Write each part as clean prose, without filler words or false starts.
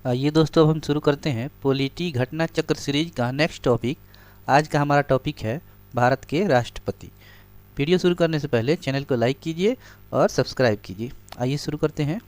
ये दोस्तों अब हम शुरू करते हैं पॉलिटी घटना चक्र सीरीज का नेक्स्ट टॉपिक। आज का हमारा टॉपिक है भारत के राष्ट्रपति। वीडियो शुरू करने से पहले चैनल को लाइक कीजिए और सब्सक्राइब कीजिए। आइए शुरू करते हैं।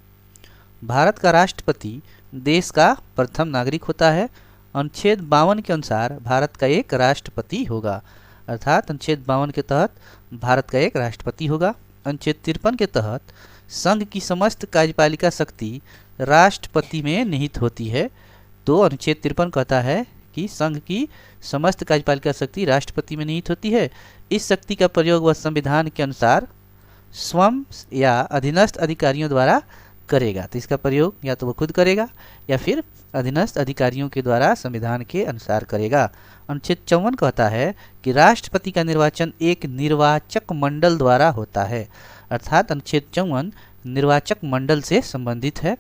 भारत का राष्ट्रपति देश का प्रथम नागरिक होता है। अनुच्छेद 52 के अनुसार भारत का एक राष्ट्रपति होगा, अर्थात अनुच्छेद 52 के तहत भारत का एक राष्ट्रपति होगा। अनुच्छेद 53 के तहत संघ की समस्त कार्यपालिका शक्ति राष्ट्रपति में निहित होती है। तो अनुच्छेद 53 कहता है कि संघ की समस्त कार्यपालिका शक्ति राष्ट्रपति में निहित होती है। इस शक्ति का प्रयोग वह संविधान के अनुसार स्वयं या अधीनस्थ अधिकारियों द्वारा करेगा। तो इसका प्रयोग या तो वो खुद करेगा या फिर अधीनस्थ अधिकारियों के द्वारा संविधान के अनुसार करेगा। अनुच्छेद 54 कहता है कि राष्ट्रपति का निर्वाचन एक निर्वाचक मंडल द्वारा होता है, अर्थात अनुच्छेद 54 निर्वाचक मंडल से संबंधित है।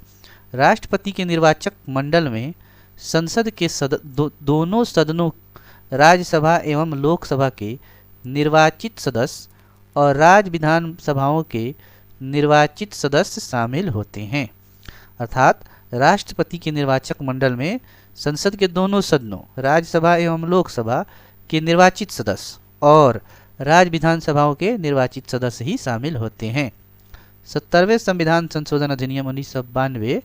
राष्ट्रपति के निर्वाचक मंडल में संसद के दोनों सदनों राज्यसभा एवं लोकसभा के निर्वाचित सदस्य और राज्य विधानसभाओं के निर्वाचित सदस्य शामिल होते हैं। अर्थात राष्ट्रपति के निर्वाचक मंडल में संसद के दोनों सदनों राज्यसभा एवं लोकसभा के निर्वाचित सदस्य और राज्य विधानसभाओं के निर्वाचित सदस्य ही शामिल होते हैं। 70वें संविधान संशोधन अधिनियम 1992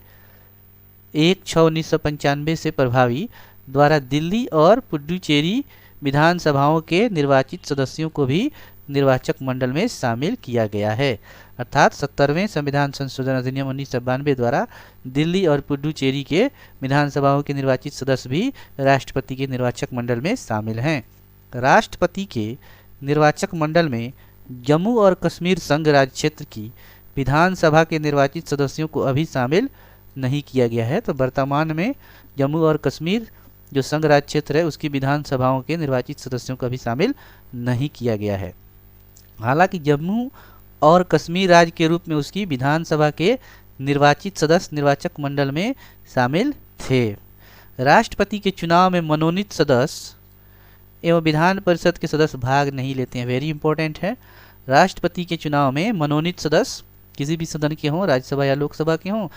1/6/1995 से प्रभावी द्वारा दिल्ली और पुडुचेरी विधानसभाओं के निर्वाचित सदस्यों को भी निर्वाचक मंडल में शामिल किया गया है। अर्थात 70वें संविधान संशोधन अधिनियम 1992 द्वारा दिल्ली और पुडुचेरी के विधानसभाओं के निर्वाचित सदस्य भी राष्ट्रपति के निर्वाचक मंडल में शामिल हैं। राष्ट्रपति के निर्वाचक मंडल में जम्मू और कश्मीर संघ राज्य क्षेत्र की विधानसभा के निर्वाचित सदस्यों को अभी शामिल नहीं किया गया है। तो वर्तमान में जम्मू और कश्मीर जो संघ राज्य क्षेत्र है उसकी विधानसभाओं के निर्वाचित सदस्यों को अभी शामिल नहीं किया गया है। हालांकि जम्मू और कश्मीर राज्य के रूप में उसकी विधानसभा के निर्वाचित सदस्य निर्वाचक मंडल में शामिल थे। राष्ट्रपति के चुनाव में मनोनीत सदस्य एवं विधान परिषद के सदस्य भाग नहीं लेते हैं। वेरी इंपॉर्टेंट है। राष्ट्रपति के चुनाव में मनोनीत सदस्य किसी भी सदन के हों, राज्यसभा या लोकसभा के हों,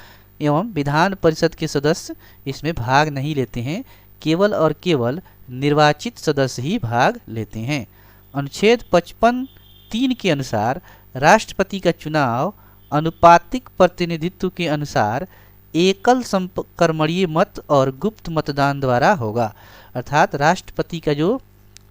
एवं विधान परिषद के सदस्य इसमें भाग नहीं लेते हैं। केवल और केवल निर्वाचित सदस्य ही भाग लेते हैं। अनुच्छेद 55(3) के अनुसार राष्ट्रपति का चुनाव अनुपातिक प्रतिनिधित्व के अनुसार एकल संक्रमणीय मत और गुप्त मतदान द्वारा होगा। अर्थात राष्ट्रपति का जो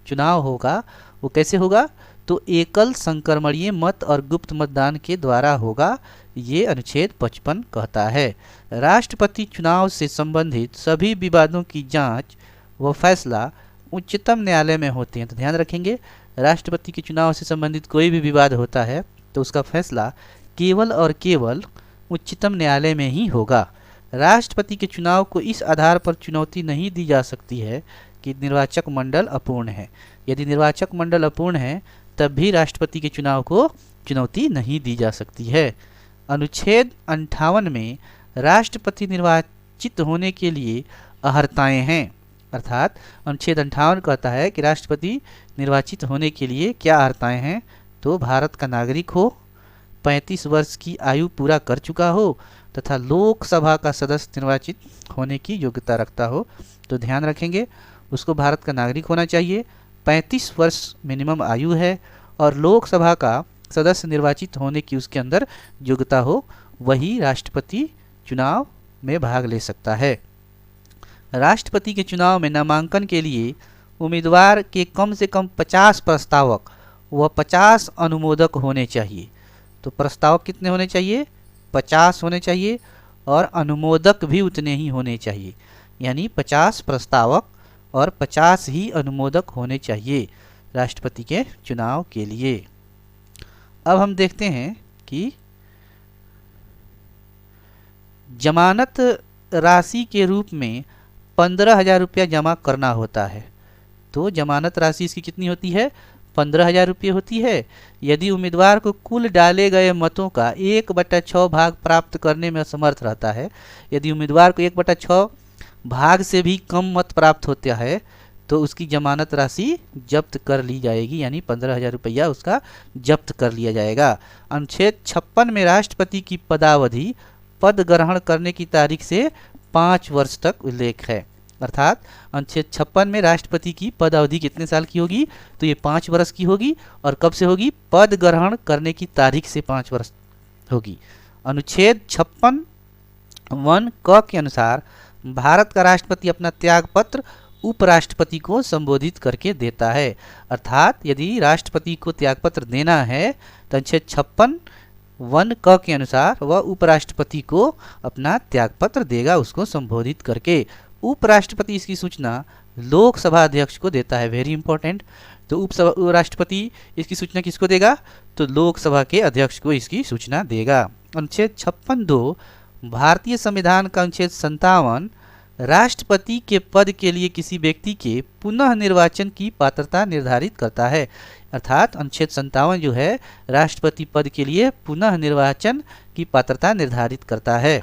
चुनाव होगा वो कैसे होगा? तो एकल संक्रमणीय मत और गुप्त मतदान के द्वारा होगा। ये अनुच्छेद 55 कहता है। राष्ट्रपति चुनाव से संबंधित सभी विवादों की जांच व फैसला उच्चतम न्यायालय में होते हैं। तो ध्यान रखेंगे, राष्ट्रपति के चुनाव से संबंधित कोई भी विवाद होता है तो उसका फैसला केवल और केवल उच्चतम न्यायालय में ही होगा। राष्ट्रपति के चुनाव को इस आधार पर चुनौती नहीं दी जा सकती है कि निर्वाचक मंडल अपूर्ण है। यदि निर्वाचक मंडल अपूर्ण है तब भी राष्ट्रपति के चुनाव को चुनौती नहीं दी जा सकती है। अनुच्छेद 58 में राष्ट्रपति निर्वाचित होने के लिए अर्हताएं हैं। अर्थात अनुच्छेद 58 कहता है कि राष्ट्रपति निर्वाचित होने के लिए क्या अर्हताएं हैं? तो भारत का नागरिक हो, 35 वर्ष की आयु पूरा कर चुका हो तथा लोकसभा का सदस्य निर्वाचित होने की योग्यता रखता हो। तो ध्यान रखेंगे, उसको भारत का नागरिक होना चाहिए, 35 वर्ष मिनिमम आयु है और लोकसभा का सदस्य निर्वाचित होने की उसके अंदर योग्यता हो, वही राष्ट्रपति चुनाव में भाग ले सकता है। राष्ट्रपति के चुनाव में नामांकन के लिए उम्मीदवार के कम से कम 50 प्रस्तावक व 50 अनुमोदक होने चाहिए। तो प्रस्तावक कितने होने चाहिए? 50 होने चाहिए और अनुमोदक भी उतने ही होने चाहिए, यानी 50 प्रस्तावक और 50 ही अनुमोदक होने चाहिए राष्ट्रपति के चुनाव के लिए। अब हम देखते हैं कि जमानत राशि के रूप में 15,000 रुपया जमा करना होता है। तो जमानत राशि इसकी कितनी होती है? 15,000 रुपये होती है। यदि उम्मीदवार को कुल डाले गए मतों का 1/6 भाग प्राप्त करने में असमर्थ रहता है, यदि उम्मीदवार को 1/6 भाग से भी कम मत प्राप्त होता है तो उसकी जमानत राशि जब्त कर ली जाएगी, यानी 15,000 रुपया उसका जब्त कर लिया जाएगा। अनुच्छेद 56 में राष्ट्रपति की पदावधि पद ग्रहण करने की तारीख से 5 वर्ष तक उल्लेख है। अर्थात अनुच्छेद 56 में राष्ट्रपति की पद अवधि कितने साल की होगी, तो ये 5 वर्ष की होगी। और कब से होगी, पद ग्रहण करने की तारीख से 5 वर्ष होगी। अनुच्छेद 56 1 क के अनुसार भारत का राष्ट्रपति अपना त्याग पत्र उपराष्ट्रपति को संबोधित करके देता है। अर्थात यदि राष्ट्रपति को त्यागपत्र देना है तो अनुच्छेद 56 1 क के अनुसार वह उपराष्ट्रपति को अपना त्यागपत्र देगा, उसको संबोधित करके। उपराष्ट्रपति इसकी सूचना लोकसभा अध्यक्ष को देता है, वेरी इंपॉर्टेंट। तो उपराष्ट्रपति इसकी सूचना किसको देगा, तो लोकसभा के अध्यक्ष को इसकी सूचना देगा। अनुच्छेद 56 2 भारतीय संविधान का अनुच्छेद 57 राष्ट्रपति के पद के लिए किसी व्यक्ति के पुनः निर्वाचन की पात्रता निर्धारित करता है। अर्थात अनुच्छेद 57 जो है राष्ट्रपति पद के लिए पुनः निर्वाचन की पात्रता निर्धारित करता है।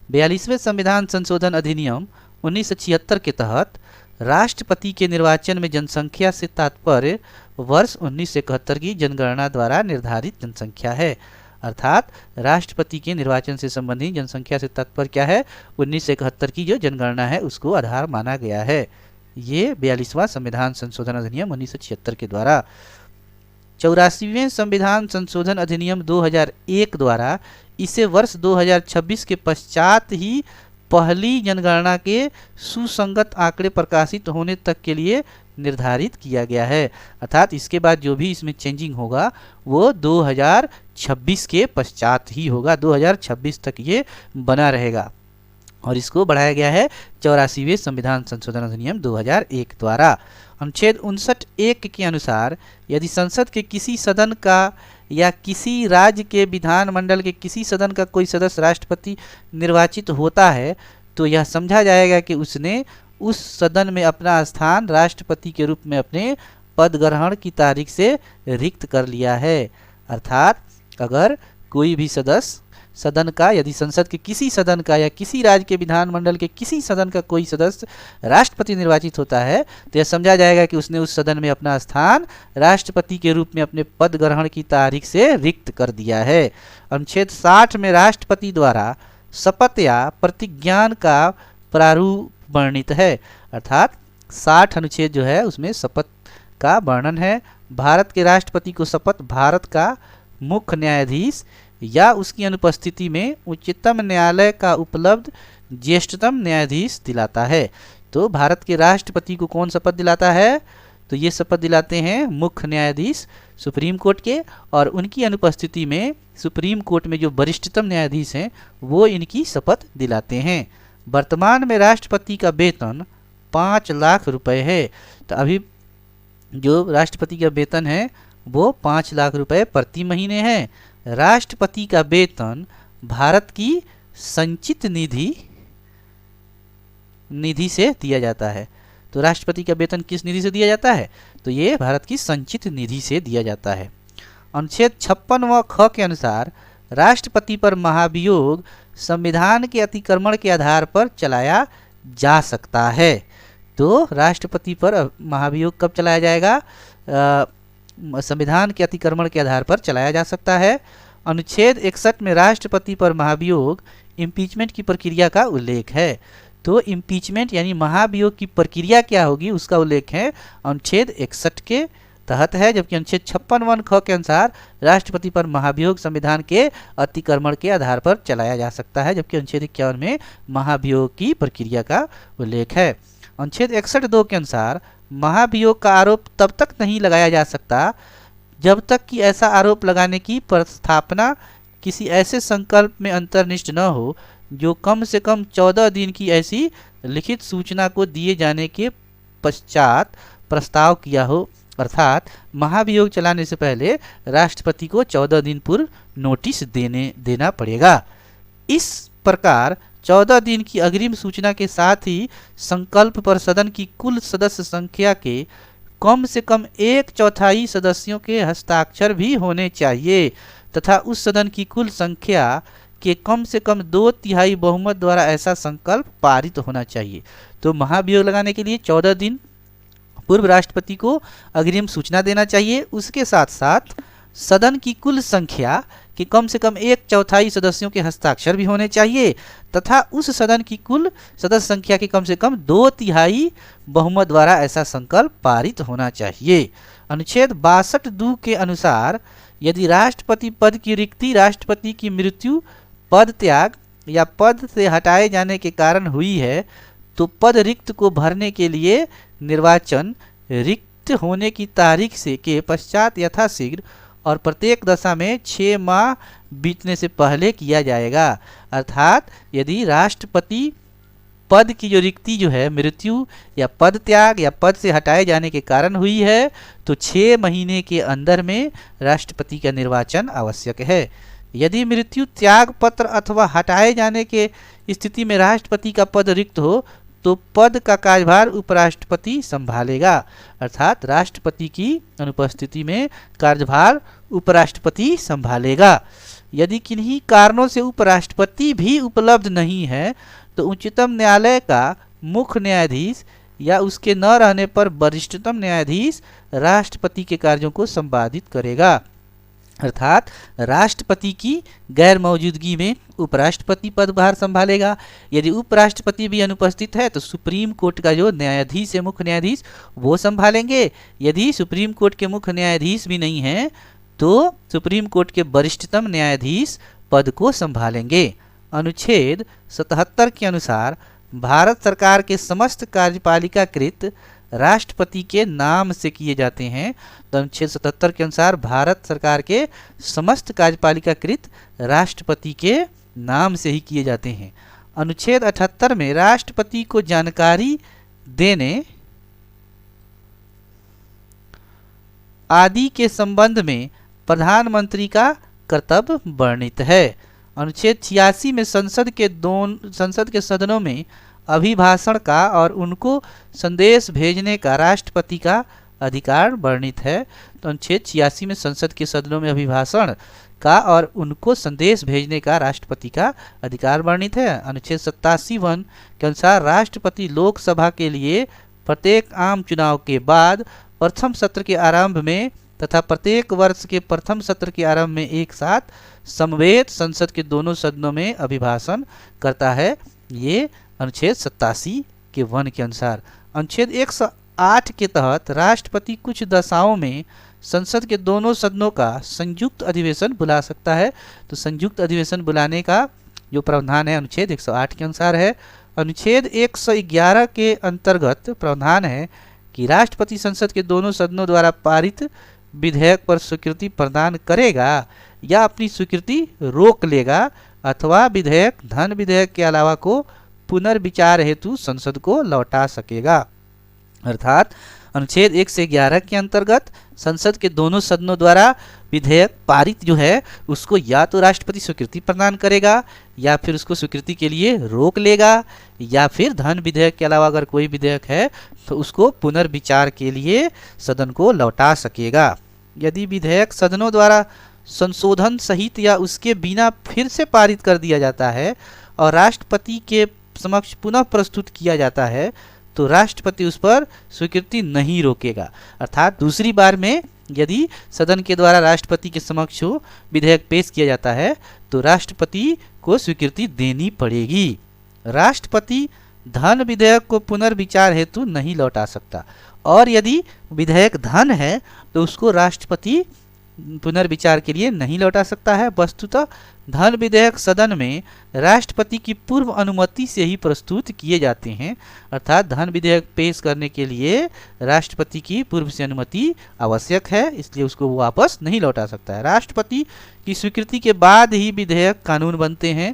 42वें संविधान संशोधन अधिनियम 1976 के तहत राष्ट्रपति के निर्वाचन में जनसंख्या से तात्पर्य वर्ष 1971 की जनगणना द्वारा निर्धारित जनसंख्या है। अर्थात राष्ट्रपति के निर्वाचन से संबंधित जनसंख्या से तात्पर्य क्या है, 1971 की जो जनगणना है उसको आधार माना गया है। ये 42वां संविधान संशोधन अधिनियम 1976 के द्वारा। 84वें संविधान संशोधन अधिनियम 2001 द्वारा इसे वर्ष 2026 के पश्चात ही पहली जनगणना के सुसंगत आंकड़े प्रकाशित होने तक के लिए निर्धारित किया गया है। अर्थात इसके बाद जो भी इसमें चेंजिंग होगा वो 2026 के पश्चात ही होगा, 2026 तक ये बना रहेगा। और इसको बढ़ाया गया है 84वें संविधान संशोधन अधिनियम 2001 द्वारा। अनुच्छेद 59(1) के अनुसार यदि संसद के किसी सदन का या किसी राज्य के विधानमंडल के किसी सदन का कोई सदस्य राष्ट्रपति निर्वाचित होता है तो यह समझा जाएगा कि उसने उस सदन में अपना स्थान राष्ट्रपति के रूप में अपने पद ग्रहण की तारीख से रिक्त कर लिया है। अर्थात अगर कोई भी सदस्य सदन का, यदि संसद के किसी सदन का या किसी राज्य के विधानमंडल के किसी सदन का कोई सदस्य राष्ट्रपति निर्वाचित होता है तो यह समझा जाएगा कि उसने उस सदन में अपना स्थान राष्ट्रपति के रूप में अपने पद ग्रहण की तारीख से रिक्त कर दिया है। अनुच्छेद 60 में राष्ट्रपति द्वारा शपथ या प्रतिज्ञान का प्रारूप वर्णित है। अर्थात 60 अनुच्छेद जो है उसमें शपथ का वर्णन है। भारत के राष्ट्रपति को शपथ भारत का मुख्य न्यायाधीश या उसकी अनुपस्थिति में उच्चतम न्यायालय का उपलब्ध ज्येष्ठतम न्यायाधीश दिलाता है। तो भारत के राष्ट्रपति को कौन शपथ दिलाता है, तो ये शपथ दिलाते हैं मुख्य न्यायाधीश सुप्रीम कोर्ट के, और उनकी अनुपस्थिति में सुप्रीम कोर्ट में जो वरिष्ठतम न्यायाधीश हैं वो इनकी शपथ दिलाते हैं। वर्तमान में राष्ट्रपति का वेतन 5 लाख रुपए है। तो अभी जो राष्ट्रपति का वेतन है वो 5 लाख रुपए प्रति महीने है। राष्ट्रपति का वेतन भारत की संचित निधि से दिया जाता है। तो राष्ट्रपति का वेतन किस निधि से दिया जाता है, तो ये भारत की संचित निधि से दिया जाता है। अनुच्छेद 56 ख के अनुसार राष्ट्रपति पर महाभियोग संविधान के अतिक्रमण के आधार पर चलाया जा सकता है। तो राष्ट्रपति पर महाभियोग कब चलाया जाएगा, संविधान के अतिक्रमण के आधार पर चलाया जा सकता है। अनुच्छेद 61 में राष्ट्रपति पर महाभियोग इम्पीचमेंट की प्रक्रिया का उल्लेख है। तो इम्पीचमेंट यानी महाभियोग की प्रक्रिया क्या होगी उसका उल्लेख है अनुच्छेद 61 के तहत है। जबकि अनुच्छेद 56 ख के अनुसार राष्ट्रपति पर महाभियोग संविधान के अतिक्रमण के आधार पर चलाया जा सकता है। जबकि अनुच्छेद 51 में महाभियोग की प्रक्रिया का उल्लेख है। अनुच्छेद 61(2) के अनुसार महाभियोग का आरोप तब तक नहीं लगाया जा सकता जब तक कि ऐसा आरोप लगाने की प्रस्थापना किसी ऐसे संकल्प में अंतर्निष्ठ न हो जो कम से कम 14 दिन की ऐसी लिखित सूचना को दिए जाने के पश्चात प्रस्ताव किया हो। अर्थात महाभियोग चलाने से पहले राष्ट्रपति को 14 दिन पूर्व नोटिस देना पड़ेगा। इस प्रकार 14 दिन की अग्रिम सूचना के साथ ही संकल्प पर सदन की कुल सदस्य संख्या के कम से कम 1/4 सदस्यों के हस्ताक्षर भी होने चाहिए तथा उस सदन की कुल संख्या के कम से कम 2/3 बहुमत द्वारा ऐसा संकल्प पारित होना चाहिए। तो महाभियोग लगाने के लिए 14 दिन पूर्व राष्ट्रपति को अग्रिम सूचना देना चाहिए। उसके साथ साथ सदन की कुल संख्या कि कम से कम 1/4 सदस्यों के हस्ताक्षर भी होने चाहिए तथा उस सदन की कुल सदस्य संख्या की कम से कम 2/3 बहुमत द्वारा ऐसा संकल्प पारित होना चाहिए। अनुच्छेद 62 के अनुसार यदि राष्ट्रपति पद की रिक्ति राष्ट्रपति की मृत्यु, पद त्याग या पद से हटाए जाने के कारण हुई है तो पद रिक्त को भरने के लिए निर्वाचन रिक्त होने की तारीख से के पश्चात यथाशीघ्र और प्रत्येक दशा में 6 माह बीतने से पहले किया जाएगा। अर्थात यदि राष्ट्रपति पद की जो रिक्ति जो है मृत्यु या पद त्याग या पद से हटाए जाने के कारण हुई है तो 6 महीने के अंदर में राष्ट्रपति का निर्वाचन आवश्यक है। यदि मृत्यु, त्याग पत्र अथवा हटाए जाने के स्थिति में राष्ट्रपति का पद रिक्त हो तो पद का कार्यभार उपराष्ट्रपति संभालेगा। अर्थात राष्ट्रपति की अनुपस्थिति में कार्यभार उपराष्ट्रपति संभालेगा। यदि किन्हीं कारणों से उपराष्ट्रपति भी उपलब्ध नहीं है तो उच्चतम न्यायालय का मुख्य न्यायाधीश या उसके न रहने पर वरिष्ठतम न्यायाधीश राष्ट्रपति के कार्यों को संपादित करेगा। अर्थात राष्ट्रपति की गैर मौजूदगी में उपराष्ट्रपति पदभार संभालेगा। यदि उपराष्ट्रपति भी अनुपस्थित है तो सुप्रीम कोर्ट का जो न्यायाधीश है, मुख्य न्यायाधीश, वो संभालेंगे। यदि सुप्रीम कोर्ट के मुख्य न्यायाधीश भी नहीं हैं तो सुप्रीम कोर्ट के वरिष्ठतम न्यायाधीश पद को संभालेंगे। अनुच्छेद 77 के अनुसार भारत सरकार के समस्त कार्यपालिका कृत राष्ट्रपति के नाम से किए जाते हैं। तो अनुच्छेद 77 के अनुसार भारत सरकार के समस्त कार्यपालिका कृत राष्ट्रपति के नाम से ही किए जाते हैं। अनुच्छेद 78 में राष्ट्रपति को जानकारी देने आदि के संबंध में प्रधानमंत्री का कर्तव्य वर्णित है। अनुच्छेद 86 में संसद के सदनों में अभिभाषण का और उनको संदेश भेजने का राष्ट्रपति का अधिकार वर्णित है। तो अनुच्छेद 86 में संसद के सदनों में अभिभाषण का और उनको संदेश भेजने का राष्ट्रपति का अधिकार वर्णित है। अनुच्छेद 87(1) के अनुसार राष्ट्रपति लोकसभा के लिए प्रत्येक आम चुनाव के बाद प्रथम सत्र के आरंभ में तथा प्रत्येक वर्ष के प्रथम सत्र के आरंभ में एक साथ समवेत संसद के दोनों सदनों में अभिभाषण करता है। ये अनुच्छेद 87 के 1 के अनुसार। अनुच्छेद 108 के तहत राष्ट्रपति कुछ दशाओं में संसद के दोनों सदनों का संयुक्त अधिवेशन बुला सकता है। तो संयुक्त अधिवेशन बुलाने का जो प्रावधान है अनुच्छेद 108 के अनुसार है। अनुच्छेद 111 के अंतर्गत प्रावधान है कि राष्ट्रपति संसद के दोनों सदनों द्वारा पारित विधेयक पर स्वीकृति प्रदान करेगा या अपनी स्वीकृति रोक लेगा अथवा विधेयक धन विधेयक के अलावा को पुनर्विचार हेतु संसद को लौटा सकेगा। अर्थात अनुच्छेद 111 के अंतर्गत संसद के दोनों सदनों द्वारा विधेयक पारित जो है उसको या तो राष्ट्रपति स्वीकृति प्रदान करेगा या फिर उसको स्वीकृति के लिए रोक लेगा या फिर धन विधेयक के अलावा अगर कोई विधेयक है तो उसको पुनर्विचार के लिए सदन को लौटा सकेगा। यदि विधेयक सदनों द्वारा संशोधन सहित या उसके बिना फिर से पारित कर दिया जाता है और राष्ट्रपति के समक्ष पुनः प्रस्तुत किया जाता है तो राष्ट्रपति उस पर स्वीकृति नहीं रोकेगा। अर्थात दूसरी बार में यदि सदन के द्वारा राष्ट्रपति के समक्ष विधेयक पेश किया जाता है तो राष्ट्रपति को स्वीकृति देनी पड़ेगी। राष्ट्रपति धन विधेयक को पुनर्विचार हेतु नहीं लौटा सकता और यदि विधेयक धन है तो उसको राष्ट्रपति पुनर्विचार के लिए नहीं लौटा सकता है। वस्तुतः धन विधेयक सदन में राष्ट्रपति की पूर्व अनुमति से ही प्रस्तुत किए जाते हैं। अर्थात धन विधेयक पेश करने के लिए राष्ट्रपति की पूर्व से अनुमति आवश्यक है, इसलिए उसको वो वापस नहीं लौटा सकता है। राष्ट्रपति की स्वीकृति के बाद ही विधेयक कानून बनते हैं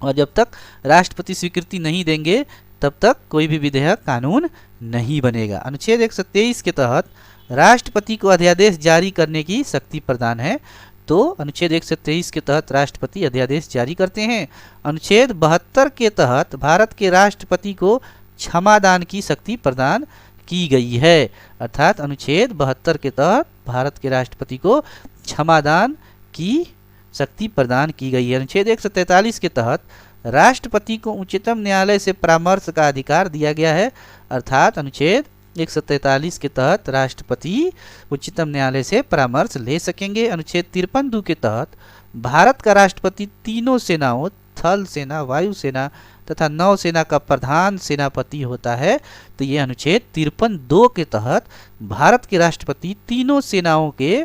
और जब तक राष्ट्रपति स्वीकृति नहीं देंगे तब तक कोई भी विधेयक कानून नहीं बनेगा। अनुच्छेद 123 के तहत राष्ट्रपति को अध्यादेश जारी करने की शक्ति प्रदान है। तो अनुच्छेद 123 के तहत राष्ट्रपति अध्यादेश जारी करते हैं। अनुच्छेद 72 के तहत भारत के राष्ट्रपति को क्षमादान की शक्ति प्रदान की गई है। अर्थात अनुच्छेद 72 के तहत भारत के राष्ट्रपति को क्षमादान की शक्ति प्रदान की गई है। अनुच्छेद 143 के तहत राष्ट्रपति को उच्चतम न्यायालय से परामर्श का अधिकार दिया गया है। अर्थात अनुच्छेद 143 के तहत राष्ट्रपति उच्चतम न्यायालय से परामर्श ले सकेंगे। अनुच्छेद 53(2) के तहत भारत का राष्ट्रपति तीनों सेनाओं थल सेना, वायुसेना तथा नौसेना का प्रधान सेनापति होता है। तो ये अनुच्छेद 53(2) के तहत भारत के राष्ट्रपति तीनों सेनाओं के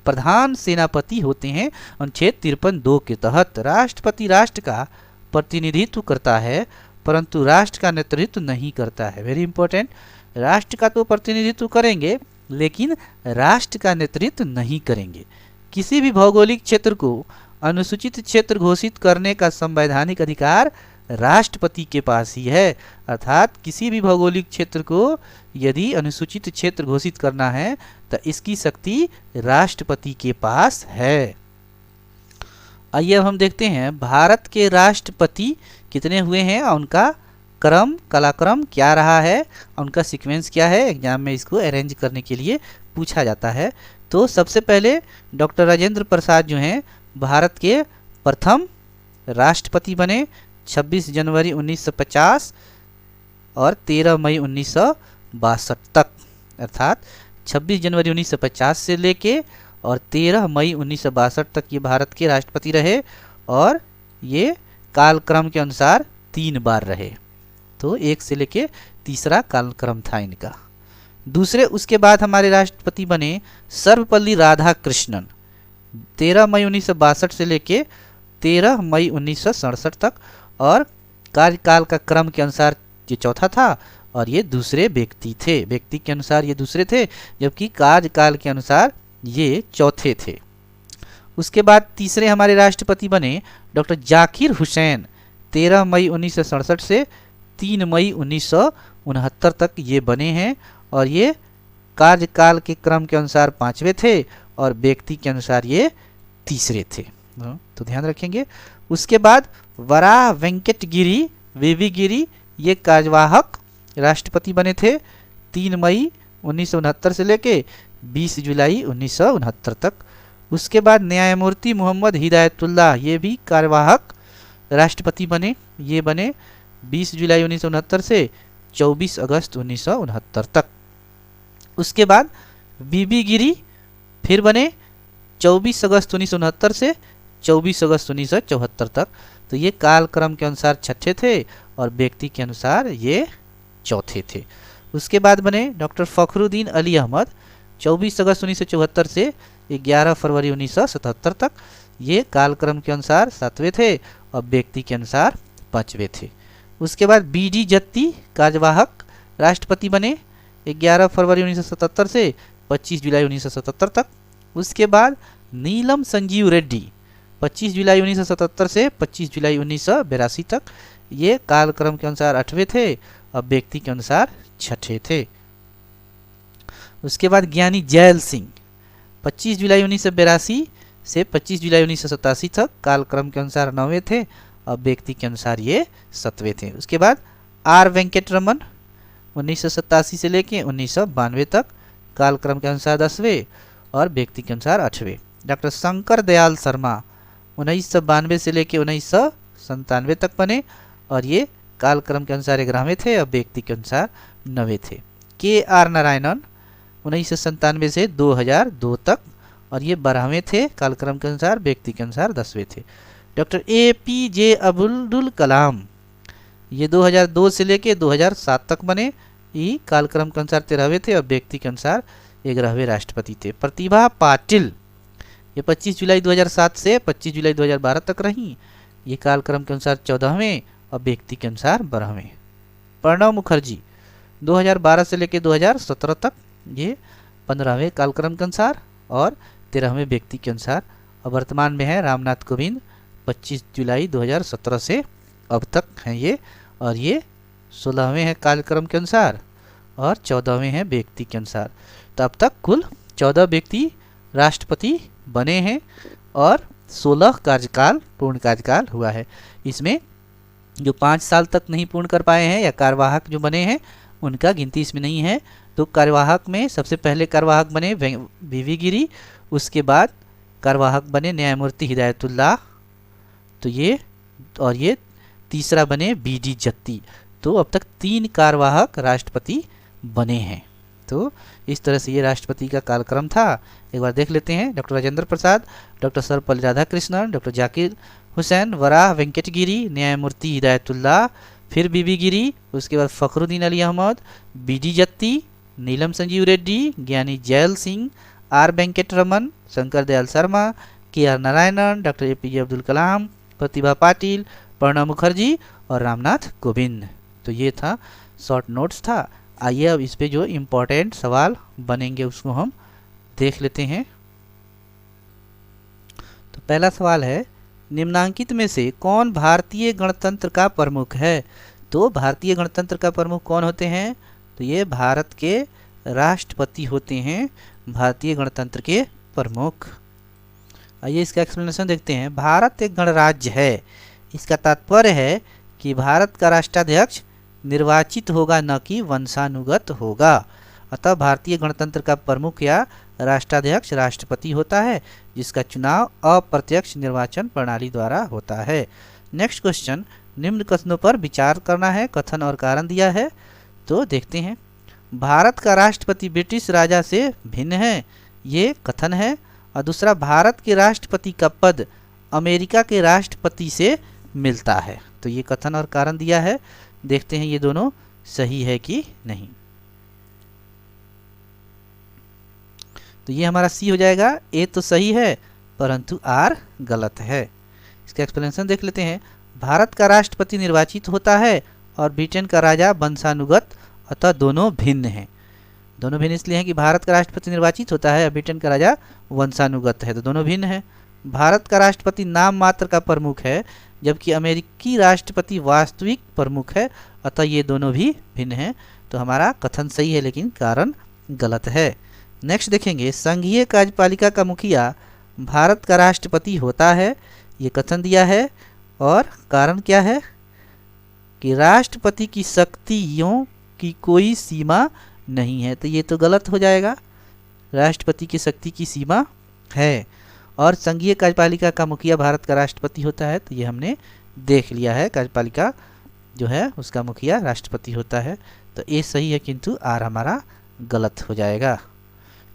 प्रधान सेनापति होते हैं। अनुच्छेद 53(2) के तहत राष्ट्रपति राष्ट्र का प्रतिनिधित्व करता है परंतु राष्ट्र का नेतृत्व नहीं करता है। वेरी इंपॉर्टेंट, राष्ट्र का तो प्रतिनिधित्व करेंगे लेकिन राष्ट्र का नेतृत्व नहीं करेंगे। किसी भी भौगोलिक क्षेत्र को अनुसूचित क्षेत्र घोषित करने का संवैधानिक अधिकार राष्ट्रपति के पास ही है। अर्थात किसी भी भौगोलिक क्षेत्र को यदि अनुसूचित क्षेत्र घोषित करना है तो इसकी शक्ति राष्ट्रपति के पास है। आइए अब हम देखते हैं भारत के राष्ट्रपति कितने हुए हैं और उनका कालक्रम क्या रहा है, उनका सीक्वेंस क्या है। एग्जाम में इसको अरेंज करने के लिए पूछा जाता है। तो सबसे पहले डॉक्टर राजेंद्र प्रसाद जो हैं भारत के प्रथम राष्ट्रपति बने 26 जनवरी 1950 और 13 मई 1962 तक। अर्थात 26 जनवरी 1950 से लेके और 13 मई 1962 तक ये भारत के राष्ट्रपति रहे और ये कालक्रम के अनुसार 3 बार रहे। तो 1 से लेके तीसरा कालक्रम था इनका। दूसरे उसके बाद हमारे राष्ट्रपति बने सर्वपल्ली राधाकृष्णन 13 मई 1962 से लेके 13 मई 1967 तक और कार्यकाल का क्रम के अनुसार ये चौथा था और ये दूसरे व्यक्ति थे। व्यक्ति के अनुसार ये दूसरे थे जबकि कार्यकाल के अनुसार ये चौथे थे। उसके बाद तीसरे हमारे राष्ट्रपति बने डॉक्टर जाकिर हुसैन 13 मई 1967 से 3 मई 1969 तक ये बने हैं और ये कार्यकाल के क्रम के अनुसार 5वें थे और व्यक्ति के अनुसार ये तीसरे थे। तो ध्यान रखेंगे। उसके बाद वराह वेंकट गिरी वीवी गिरी ये कार्यवाहक राष्ट्रपति बने थे 3 मई 1969 से लेके 20 जुलाई 1969 तक। उसके बाद न्यायमूर्ति मोहम्मद हिदायतुल्लाह ये भी कार्यवाहक राष्ट्रपति बने। ये बने 20 जुलाई 1969 से 24 अगस्त 1969 तक। उसके बाद बीबी गिरी फिर बने 24 अगस्त 1969 से 24 अगस्त 1974 तक। तो ये कालक्रम के अनुसार छठे थे और व्यक्ति के अनुसार ये चौथे थे। उसके बाद बने डॉक्टर फखरुद्दीन अली अहमद 24 अगस्त 1974 से 11 फरवरी 1977 तक। ये कालक्रम के अनुसार 7वें थे और व्यक्ति के अनुसार 5वें थे। उसके बाद बीडी जत्ती कार्यवाहक राष्ट्रपति बने 11 फरवरी 1977 से 25 जुलाई 1977 तक। उसके बाद नीलम संजीव रेड्डी 25 जुलाई 1977 से 25 जुलाई 1982 तक। ये कालक्रम के अनुसार 8वें थे और व्यक्ति के अनुसार 6ठे थे। उसके बाद ज्ञानी जैल सिंह 25 जुलाई 1982 से 25 जुलाई 1987 तक। कालक्रम के अनुसार 9वें थे और व्यक्ति के अनुसार ये 7वें थे। उसके बाद आर वेंकटरमन 1987 से लेके 1992 तक। कालक्रम के अनुसार 10वें और व्यक्ति के अनुसार 8वें। डॉक्टर शंकर दयाल शर्मा 1992 से लेके 1997 तक बने और ये कालक्रम के अनुसार 11वें थे और व्यक्ति के अनुसार 9वें थे। के आर नारायणन 1997 से 2002 तक और ये 12वें थे कालक्रम के अनुसार, व्यक्ति के अनुसार 10वें थे। डॉक्टर APJ अब्दुल कलाम ये 2002 से लेके 2007 तक बने। ये कालक्रम के अनुसार 13वें थे और व्यक्ति के अनुसार 11वें राष्ट्रपति थे। प्रतिभा पाटिल ये 25 जुलाई 2007 से 25 जुलाई 2012 तक रहीं। ये कालक्रम के अनुसार 14वें और व्यक्ति के अनुसार 12वें। प्रणब मुखर्जी 2012 से लेकर 2017 तक, ये 15वें कालक्रम के अनुसार और 13वें व्यक्ति के अनुसार। और वर्तमान में है रामनाथ कोविंद 25 जुलाई 2017 से अब तक हैं ये, और ये 16वें हैं कालक्रम के अनुसार और 14वें हैं व्यक्ति के अनुसार। तो अब तक कुल 14 व्यक्ति राष्ट्रपति बने हैं और 16 कार्यकाल पूर्ण कार्यकाल हुआ है। इसमें जो 5 साल तक नहीं पूर्ण कर पाए हैं या कार्यवाहक जो बने हैं उनका गिनती इसमें नहीं है। तो कार्यवाहक में सबसे पहले कार्यवाहक बने वीवी गिरी, उसके बाद कार्यवाहक बने न्यायमूर्ति हिदायतुल्लाह, तो ये और ये तीसरा बने BD जत्ती। तो अब तक 3 कार्यवाहक राष्ट्रपति बने हैं। तो इस तरह से ये राष्ट्रपति का कालक्रम था। एक बार देख लेते हैं। Doctor Rajendra Prasad, doctor Sarvepalli Radhakrishnan, doctor Zakir Hussain, Varaha Venkatagiri, न्यायमूर्ति हिदायतुल्लाह, फिर बीबी गिरी, उसके बाद Fakhruddin Ali Ahmed, B D Jatti, Neelam Sanjiva Reddy, Giani Zail Singh, R Venkataraman, Shankar Dayal Sharma, K R Narayanan, doctor APJ Abdul Kalam, Pratibha Patil, Pranab Mukherjee और रामनाथ कोविंद। तो ये था शॉर्ट नोट्स था। आइए अब इस पे जो इम्पोर्टेंट सवाल बनेंगे उसको हम देख लेते हैं। तो पहला सवाल है, निम्नांकित में से कौन भारतीय गणतंत्र का प्रमुख है? तो भारतीय गणतंत्र का प्रमुख कौन होते हैं? तो ये भारत के राष्ट्रपति होते हैं, भारतीय गणतंत्र के प्रमुख। आइए इसका एक्सप्लेनेशन देखते हैं। भारत एक गणराज्य है। इसका तात्पर्य है कि भारत का राष्ट्राध्यक्ष निर्वाचित होगा, न कि वंशानुगत होगा। अतः भारतीय गणतंत्र का प्रमुख या राष्ट्राध्यक्ष राष्ट्रपति होता है, जिसका चुनाव अप्रत्यक्ष निर्वाचन प्रणाली द्वारा होता है। नेक्स्ट क्वेश्चन, निम्न कथनों पर विचार करना है, कथन और कारण दिया है। तो देखते हैं। भारत का राष्ट्रपति ब्रिटिश राजा से भिन्न है, ये कथन है। और दूसरा, भारत के राष्ट्रपति का पद अमेरिका के राष्ट्रपति से मिलता है। तो ये कथन और कारण दिया है। देखते हैं ये दोनों सही है कि नहीं। तो ये हमारा सी हो जाएगा। ए तो सही है परंतु आर गलत है। इसका एक्सप्लेनेशन देख लेते हैं। भारत का राष्ट्रपति निर्वाचित होता है और ब्रिटेन का राजा वंशानुगत, अतः दोनों भिन्न हैं। दोनों भिन्न इसलिए हैं कि भारत का राष्ट्रपति निर्वाचित होता है और ब्रिटेन का राजा वंशानुगत है, तो दोनों भिन्न हैं। भारत का राष्ट्रपति नाम मात्र का प्रमुख है, जबकि अमेरिकी राष्ट्रपति वास्तविक प्रमुख है, अतः ये दोनों भी भिन्न हैं। तो हमारा कथन सही है लेकिन कारण गलत है। नेक्स्ट देखेंगे, संघीय कार्यपालिका का मुखिया भारत का राष्ट्रपति होता है, ये कथन दिया है। और कारण क्या है कि राष्ट्रपति की शक्तियों की कोई सीमा नहीं है, तो ये तो गलत हो जाएगा। राष्ट्रपति की शक्ति की सीमा है। और संघीय कार्यपालिका का मुखिया भारत का राष्ट्रपति होता है, तो ये हमने देख लिया है। कार्यपालिका जो है उसका मुखिया राष्ट्रपति होता है, तो ये सही है किंतु आर हमारा गलत हो जाएगा।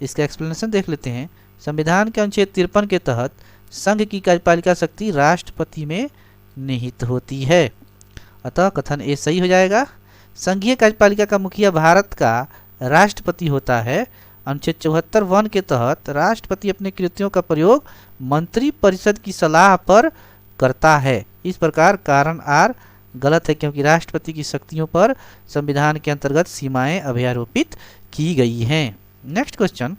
इसका एक्सप्लेनेशन देख लेते हैं। संविधान के अनुच्छेद 53 के तहत संघ की कार्यपालिका शक्ति राष्ट्रपति में निहित होती है, अतः कथन ए सही हो जाएगा। संघीय कार्यपालिका का मुखिया भारत का राष्ट्रपति होता है। अनुच्छेद 74(1) के तहत राष्ट्रपति अपने कृत्यों का प्रयोग मंत्री परिषद की सलाह पर करता है। इस प्रकार कारण आर गलत है, क्योंकि राष्ट्रपति की शक्तियों पर संविधान के अंतर्गत सीमाएं अभ्यारोपित की गई हैं। नेक्स्ट क्वेश्चन,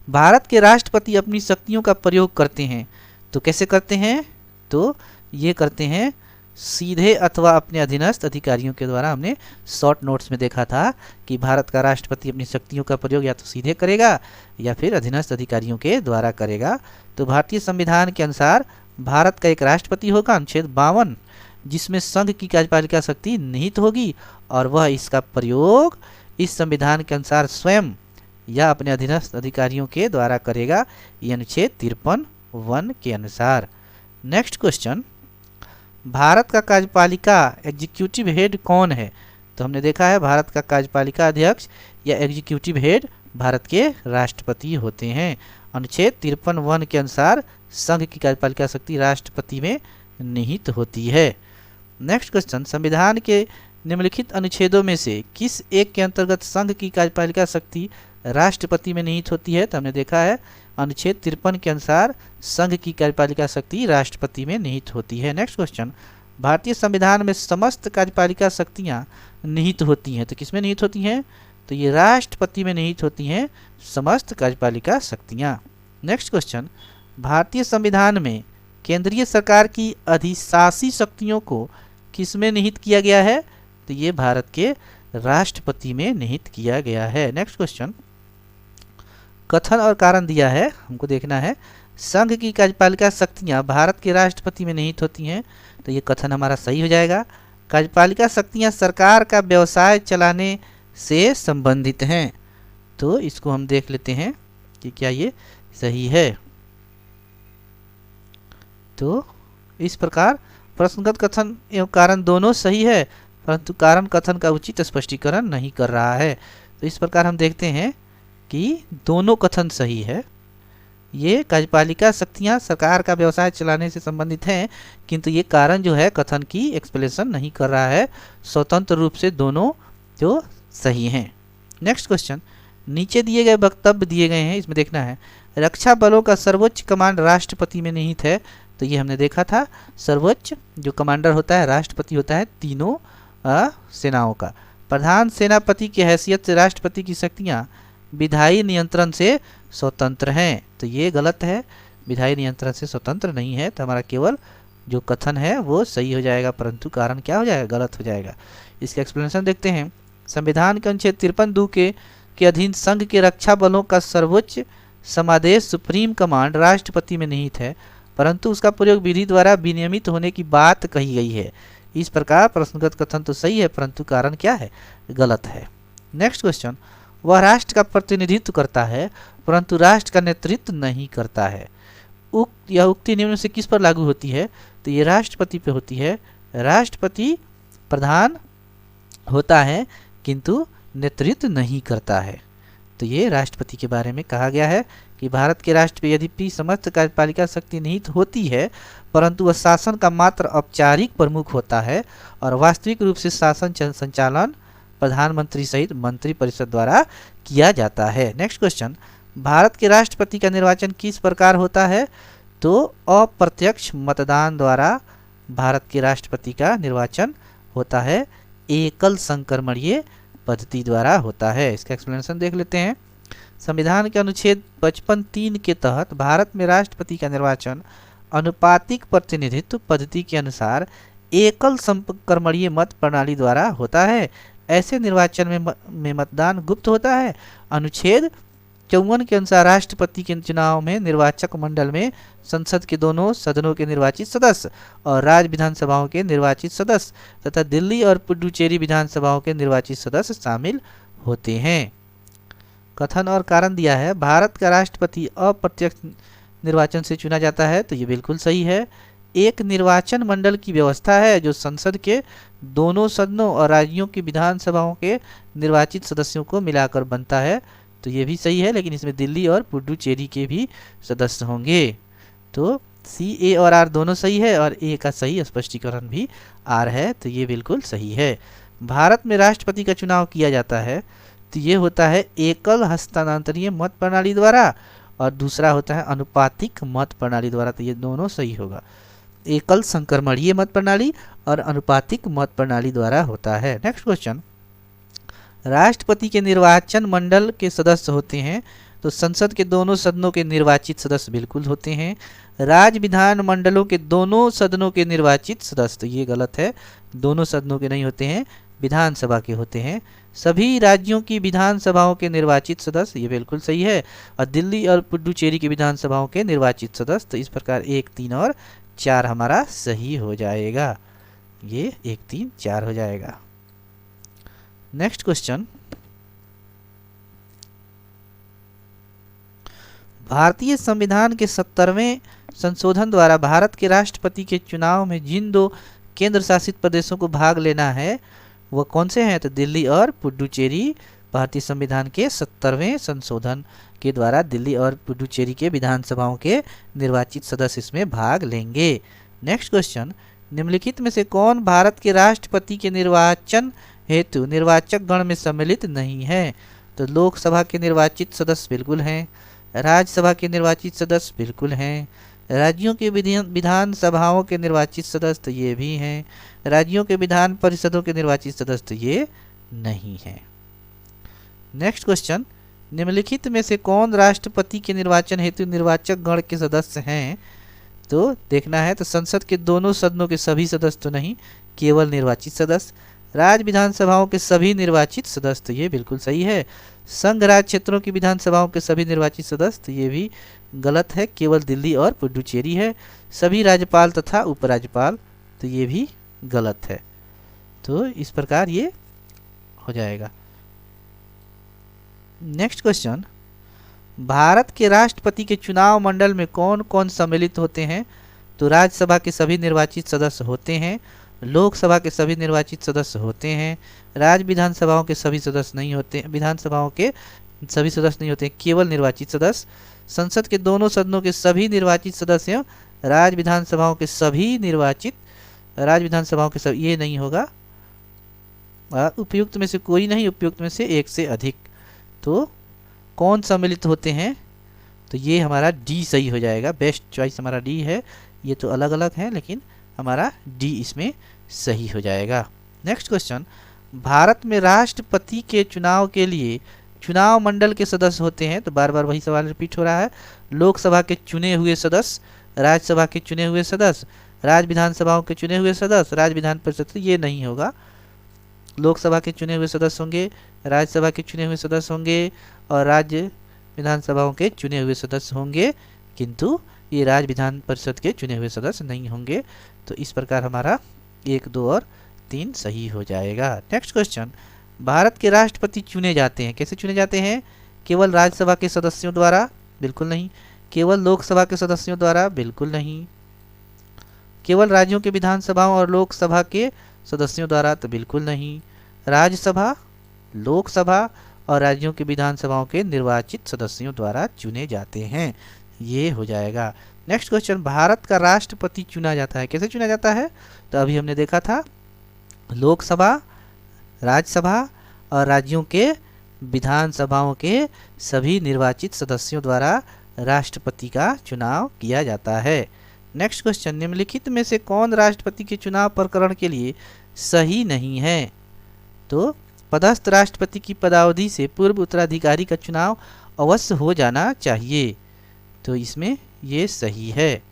भारत के राष्ट्रपति अपनी शक्तियों का प्रयोग करते हैं, तो कैसे करते हैं? तो ये करते हैं सीधे अथवा अपने अधीनस्थ अधिकारियों के द्वारा। हमने शॉर्ट नोट्स में देखा था कि भारत का राष्ट्रपति अपनी शक्तियों का प्रयोग या तो सीधे करेगा या फिर अधीनस्थ अधिकारियों के द्वारा करेगा। तो भारतीय संविधान के अनुसार भारत का एक राष्ट्रपति होगा, अनुच्छेद 52, जिसमें संघ की कार्यपालिका शक्ति निहित होगी और वह इसका प्रयोग इस संविधान के अनुसार स्वयं या अपने अधीनस्थ अधिकारियों के द्वारा करेगा, ये अनुच्छेद 53(1) के अनुसार। नेक्स्ट क्वेश्चन, भारत का कार्यपालिका एग्जीक्यूटिव हेड कौन है? तो हमने देखा है भारत का कार्यपालिका अध्यक्ष या एग्जीक्यूटिव हेड भारत के राष्ट्रपति होते हैं। अनुच्छेद 53(1) के अनुसार संघ की कार्यपालिका शक्ति राष्ट्रपति में निहित होती है। नेक्स्ट क्वेश्चन, संविधान के निम्नलिखित अनुच्छेदों में से किस एक के अंतर्गत संघ की कार्यपालिका शक्ति राष्ट्रपति में निहित होती है? तो हमने देखा है अनुच्छेद 53 के अनुसार संघ की कार्यपालिका शक्ति राष्ट्रपति में निहित होती है। नेक्स्ट क्वेश्चन, भारतीय संविधान में समस्त कार्यपालिका शक्तियां निहित होती हैं, तो किसमें निहित होती हैं? तो ये राष्ट्रपति में निहित होती हैं समस्त कार्यपालिका शक्तियां। नेक्स्ट क्वेश्चन, भारतीय संविधान में केंद्रीय सरकार की अधिशासी शक्तियों को किसमें निहित किया गया है? तो ये भारत के राष्ट्रपति में निहित किया गया है। नेक्स्ट क्वेश्चन, कथन और कारण दिया है, हमको देखना है। संघ की कार्यपालिका शक्तियां भारत के राष्ट्रपति में निहित होती हैं, तो ये कथन हमारा सही हो जाएगा। कार्यपालिका शक्तियां सरकार का व्यवसाय चलाने से संबंधित हैं, तो इसको हम देख लेते हैं कि क्या ये सही है। तो इस प्रकार प्रश्नगत कथन एवं कारण दोनों सही है, परंतु कारण कथन का उचित स्पष्टीकरण नहीं कर रहा है। तो इस प्रकार हम देखते हैं कि दोनों कथन सही है। ये कार्यपालिका शक्तियां सरकार का व्यवसाय चलाने से संबंधित हैं, किंतु ये कारण जो है कथन की एक्सप्लेनेशन नहीं कर रहा है। स्वतंत्र रूप से दोनों जो सही हैं। नेक्स्ट क्वेश्चन, नीचे दिए गए वक्तव्य दिए गए हैं, इसमें देखना है रक्षा बलों का सर्वोच्च कमांड राष्ट्रपति में निहित है। तो ये हमने देखा था, सर्वोच्च जो कमांडर होता है राष्ट्रपति होता है तीनों सेनाओं का। प्रधान सेनापति की हैसियत से राष्ट्रपति की शक्तियाँ विधायी नियंत्रण से स्वतंत्र हैं। तो ये गलत है, विधायी नियंत्रण से स्वतंत्र नहीं है। तो हमारा केवल जो कथन है वो सही हो जाएगा, परंतु कारण क्या हो जाएगा, गलत हो जाएगा। इसका एक्सप्लेनेशन देखते हैं। संविधान के अनुच्छेद 53(2) के अधीन संघ के रक्षा बलों का सर्वोच्च समादेश सुप्रीम कमांड राष्ट्रपति में निहित है, परंतु उसका प्रयोग विधि द्वारा विनियमित होने की बात कही गई है। इस प्रकार प्रश्नगत कथन तो सही है, परंतु कारण क्या है, गलत है। नेक्स्ट क्वेश्चन, वह राष्ट्र का प्रतिनिधित्व करता है परंतु राष्ट्र का नेतृत्व नहीं करता है। यह उक्ति निम्न से किस पर लागू होती है? तो ये राष्ट्रपति पे होती है। राष्ट्रपति प्रधान होता है किंतु नेतृत्व नहीं करता है। तो ये राष्ट्रपति के बारे में कहा गया है कि भारत के राष्ट्र पे यद्यपि समस्त कार्यपालिका शक्ति निहित होती है, परंतु वह शासन का मात्र औपचारिक प्रमुख होता है और वास्तविक रूप से शासन संचालन प्रधानमंत्री सहित मंत्री परिषद द्वारा किया जाता है। नेक्स्ट क्वेश्चन, भारत के राष्ट्रपति का निर्वाचन किस प्रकार होता है? तो अप्रत्यक्ष मतदान द्वारा भारत के राष्ट्रपति का निर्वाचन होता है, एकल संक्रमणीय पद्धति द्वारा होता है। इसका एक्सप्लेनेशन देख लेते हैं। संविधान के अनुच्छेद 55(3) के तहत भारत में राष्ट्रपति का निर्वाचन अनुपातिक प्रतिनिधित्व पद्धति के अनुसार एकल संक्रमणीय मत प्रणाली द्वारा होता है। ऐसे निर्वाचन में मतदान गुप्त होता है। अनुच्छेद 54 के अनुसार राष्ट्रपति के चुनाव में निर्वाचक मंडल में संसद के दोनों सदनों के निर्वाचित सदस्य और राज्य विधानसभाओं के निर्वाचित सदस्य तथा दिल्ली और पुडुचेरी विधानसभाओं के निर्वाचित सदस्य शामिल होते हैं। कथन और कारण दिया है, भारत का राष्ट्रपति अप्रत्यक्ष निर्वाचन से चुना जाता है। तो ये बिल्कुल सही है। एक निर्वाचन मंडल की व्यवस्था है जो संसद के दोनों सदनों और राज्यों की विधानसभाओं के निर्वाचित सदस्यों को मिलाकर बनता है। तो ये भी सही है, लेकिन इसमें दिल्ली और पुडुचेरी के भी सदस्य होंगे। तो सी, ए और आर दोनों सही है और ए का सही स्पष्टीकरण भी आर है। तो ये बिल्कुल सही है। भारत में राष्ट्रपति का चुनाव किया जाता है तो ये होता है एकल हस्तांतरणीय मत प्रणाली द्वारा और दूसरा होता है अनुपातिक मत प्रणाली द्वारा। तो ये दोनों सही होगा, एकल संक्रमणीय मत प्रणाली और अनुपातिक मत प्रणाली द्वारा होता है। नेक्स्ट क्वेश्चन, राष्ट्रपति के निर्वाचन मंडल के सदस्य होते हैं तो संसद के दोनों सदनों के निर्वाचित सदस्य बिल्कुल होते हैं। राज्य विधान मंडलों के दोनों सदनों के निर्वाचित सदस्य, तो ये गलत है, दोनों सदनों के नहीं होते हैं, विधानसभा के होते हैं। सभी राज्यों की विधानसभाओं के निर्वाचित सदस्य, ये बिल्कुल सही है, और दिल्ली और पुडुचेरी की विधानसभाओं के निर्वाचित सदस्य। तो इस प्रकार 1, 3 और 4 हमारा सही हो जाएगा। ये 1, 3, 4 हो जाएगा। नेक्स्ट क्वेश्चन, भारतीय संविधान के 70वें संशोधन द्वारा भारत के राष्ट्रपति के चुनाव में जिन 2 केंद्र शासित प्रदेशों को भाग लेना है वह कौन से हैं? तो दिल्ली और पुडुचेरी। भारतीय संविधान के 70वें संशोधन के द्वारा दिल्ली और पुडुचेरी के विधानसभाओं के निर्वाचित सदस्य इसमें भाग लेंगे। नेक्स्ट क्वेश्चन, निम्नलिखित में से कौन भारत के राष्ट्रपति के निर्वाचन हेतु निर्वाचक गण में सम्मिलित नहीं है? तो लोकसभा के निर्वाचित सदस्य बिल्कुल हैं, राज्यसभा के निर्वाचित सदस्य बिल्कुल हैं, राज्यों के विधान सभाओं के निर्वाचित सदस्य तो ये भी हैं, राज्यों के विधान परिषदों के निर्वाचित सदस्य तो ये नहीं हैं। नेक्स्ट क्वेश्चन, निम्नलिखित में से कौन राष्ट्रपति के निर्वाचन हेतु निर्वाचक गण के सदस्य हैं? तो देखना है, तो संसद के दोनों सदनों के सभी सदस्य तो नहीं, केवल निर्वाचित सदस्य, राज्य विधानसभाओं के सभी निर्वाचित सदस्य तो ये बिल्कुल सही है, संघ राज्य क्षेत्रों की विधानसभाओं के सभी निर्वाचित सदस्य तो ये भी गलत है, केवल दिल्ली और पुडुचेरी है, सभी राज्यपाल तथा उपराज्यपाल तो ये भी गलत है। तो इस प्रकार ये हो जाएगा। नेक्स्ट क्वेश्चन, भारत के राष्ट्रपति के चुनाव मंडल में कौन कौन सम्मिलित होते हैं? तो राज्यसभा के सभी निर्वाचित सदस्य होते हैं, लोकसभा के सभी निर्वाचित सदस्य होते हैं, राज्य विधानसभाओं के सभी सदस्य नहीं होते, विधानसभाओं के सभी सदस्य नहीं होते, केवल निर्वाचित सदस्य, संसद के दोनों सदनों के सभी निर्वाचित सदस्य, राज्य विधानसभाओं के सभी ये नहीं होगा, उपयुक्त में से कोई नहीं, उपयुक्त में से एक से अधिक। तो कौन सम्मिलित होते हैं, तो ये हमारा डी सही हो जाएगा, बेस्ट चॉइस हमारा डी है। ये तो अलग अलग है लेकिन हमारा डी इसमें सही हो जाएगा। नेक्स्ट क्वेश्चन, भारत में राष्ट्रपति के चुनाव के लिए चुनाव मंडल के सदस्य होते हैं, तो बार बार वही सवाल रिपीट हो रहा है। लोकसभा के चुने हुए सदस्य, राज्यसभा के चुने हुए सदस्य, राज्य विधानसभाओं के चुने हुए सदस्य, राज्य विधान परिषद, ये नहीं होगा। लोकसभा के चुने हुए सदस्य होंगे, राज्यसभा के चुने हुए सदस्य होंगे और राज्य विधानसभाओं के चुने हुए सदस्य होंगे, किंतु ये राज्य विधान परिषद के चुने हुए सदस्य नहीं होंगे। तो इस प्रकार हमारा 1, 2 और 3 सही हो जाएगा। नेक्स्ट क्वेश्चन, भारत के राष्ट्रपति चुने जाते हैं, कैसे चुने जाते हैं? केवल राज्यसभा के सदस्यों द्वारा? बिल्कुल नहीं। केवल लोकसभा के सदस्यों द्वारा? बिल्कुल नहीं। केवल राज्यों के विधानसभाओं और लोकसभा के सदस्यों द्वारा? तो बिल्कुल नहीं। राज्यसभा, लोकसभा और राज्यों के विधानसभाओं के निर्वाचित सदस्यों द्वारा चुने जाते हैं, ये हो जाएगा। नेक्स्ट क्वेश्चन, भारत का राष्ट्रपति चुना जाता है, कैसे चुना जाता है? तो अभी हमने देखा था, लोकसभा, राज्यसभा और राज्यों के विधानसभाओं के सभी निर्वाचित सदस्यों द्वारा राष्ट्रपति का चुनाव किया जाता है। नेक्स्ट क्वेश्चन, निम्नलिखित में से कौन राष्ट्रपति के चुनाव प्रकरण के लिए सही नहीं है? तो पदस्थ राष्ट्रपति की पदावधि से पूर्व उत्तराधिकारी का चुनाव अवश्य हो जाना चाहिए, तो इसमें ये सही है।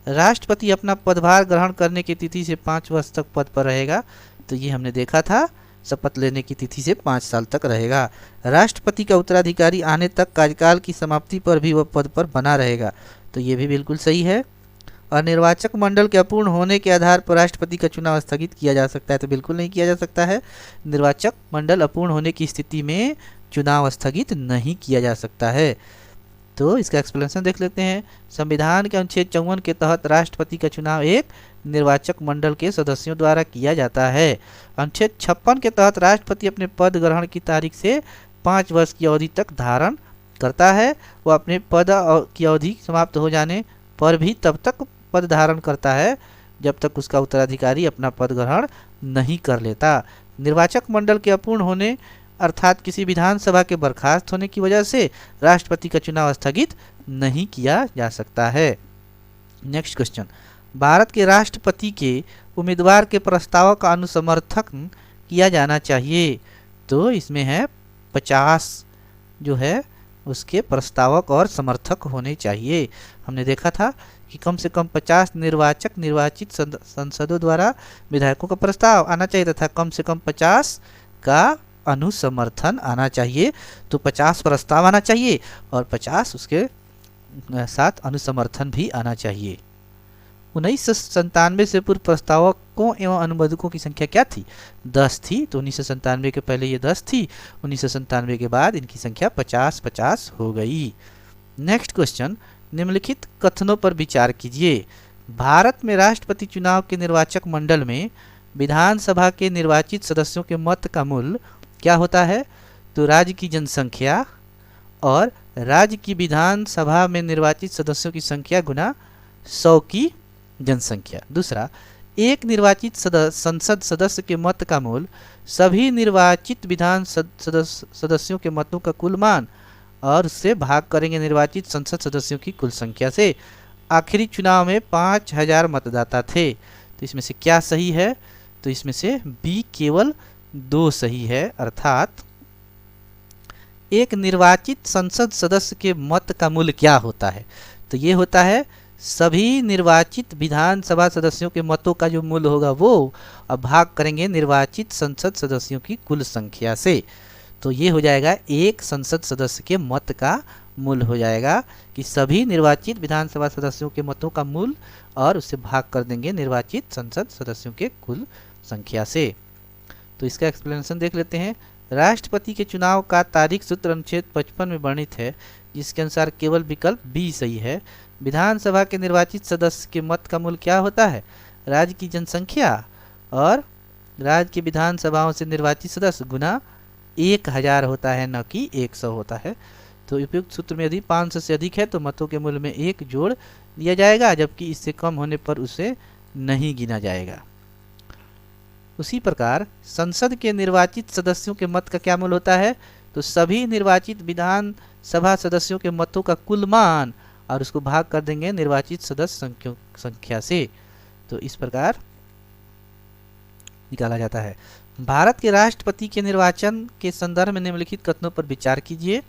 राष्ट्रपति अपना पदभार ग्रहण करने की तिथि से 5 वर्ष तक पद पर रहेगा, तो ये हमने देखा था, शपथ लेने की तिथि से 5 साल तक रहेगा। राष्ट्रपति का उत्तराधिकारी आने तक कार्यकाल की समाप्ति पर भी वह पद पर बना रहेगा, तो ये भी बिल्कुल सही है। और निर्वाचक मंडल के अपूर्ण होने के आधार पर राष्ट्रपति का चुनाव स्थगित किया जा सकता है, तो बिल्कुल नहीं किया जा सकता है। निर्वाचक मंडल अपूर्ण होने की स्थिति में चुनाव स्थगित नहीं किया जा सकता है। तो इसका एक्सप्लेनेशन देख लेते हैं। संविधान के अनुच्छेद 54 के तहत राष्ट्रपति का चुनाव एक निर्वाचक मंडल के सदस्यों द्वारा किया जाता है। अनुच्छेद 56 के तहत राष्ट्रपति अपने पद ग्रहण की तारीख से 5 वर्ष की अवधि तक धारण करता है। वह अपने पद की अवधि समाप्त हो जाने पर भी तब तक पद धारण करता है जब तक उसका उत्तराधिकारी अपना पद ग्रहण नहीं कर लेता। निर्वाचक मंडल के अपूर्ण होने अर्थात किसी विधानसभा के बर्खास्त होने की वजह से राष्ट्रपति का चुनाव स्थगित नहीं किया जा सकता है। नेक्स्ट क्वेश्चन, भारत के राष्ट्रपति के उम्मीदवार के प्रस्ताव का अनुसमर्थन किया जाना चाहिए, तो इसमें है 50 जो है उसके प्रस्तावक और समर्थक होने चाहिए। हमने देखा था कि कम से कम 50 निर्वाचित संसदों द्वारा विधायकों का प्रस्ताव आना चाहिए तथा कम से कम 50 का अनुसमर्थन आना चाहिए। तो 50 प्रस्ताव आना चाहिए और 50 उसके साथ अनुसमर्थन भी आना चाहिए। 1997 से पूर्व प्रस्तावकों एवं अनुमोदकों की संख्या क्या थी? 10 थी। तो 1997 के पहले ये 10 थी, 1997 के बाद इनकी संख्या 50-50 हो गई। नेक्स्ट क्वेश्चन, निम्नलिखित कथनों पर विचार कीजिए। भारत में राष्ट्रपति चुनाव के निर्वाचक मंडल में विधानसभा के निर्वाचित सदस्यों के मत का मूल्य क्या होता है? तो राज्य की जनसंख्या और राज्य की विधानसभा में निर्वाचित सदस्यों की संख्या गुना 100 की जनसंख्या। दूसरा, एक निर्वाचित संसद सदस्य के मत का मूल्य सभी निर्वाचित विधान सदस्यों के मतों का कुल मान और उससे भाग करेंगे निर्वाचित संसद सदस्यों की कुल संख्या से। आखिरी चुनाव में 5000 मतदाता थे, तो इसमें से क्या सही है? तो इसमें से बी केवल 2 सही है, अर्थात एक निर्वाचित संसद सदस्य के मत का मूल्य क्या होता है? तो ये होता है सभी निर्वाचित विधानसभा सदस्यों के मतों का जो मूल्य होगा वो अब भाग करेंगे निर्वाचित संसद सदस्यों की कुल संख्या से। तो ये हो जाएगा एक संसद सदस्य के मत का मूल्य हो जाएगा कि सभी निर्वाचित विधानसभा सदस्यों के मतों का मूल्य और उससे भाग कर देंगे निर्वाचित संसद सदस्यों के कुल संख्या से। तो इसका एक्सप्लेनेशन देख लेते हैं। राष्ट्रपति के चुनाव का तारीख सूत्र अनुच्छेद 55 में वर्णित है, जिसके अनुसार केवल विकल्प बी सही है। विधानसभा के निर्वाचित सदस्य के मत का मूल्य क्या होता है? राज्य की जनसंख्या और राज्य की विधानसभाओं से निर्वाचित सदस्य गुना 1000 होता है, न कि 100 होता है। तो उपयुक्त सूत्र में यदि 500 से अधिक है तो मतों के मूल्य में 1 जोड़ दिया जाएगा, जबकि इससे कम होने पर उसे नहीं गिना जाएगा। उसी प्रकार संसद के निर्वाचित सदस्यों के मत का क्या मूल्य होता है? तो सभी निर्वाचित विधानसभा सदस्यों के मतों का कुल मान और उसको भाग कर देंगे निर्वाचित सदस्य संख्या से। तो इस प्रकार निकाला जाता है। भारत के राष्ट्रपति के निर्वाचन के संदर्भ में निम्नलिखित कथनों पर विचार कीजिए।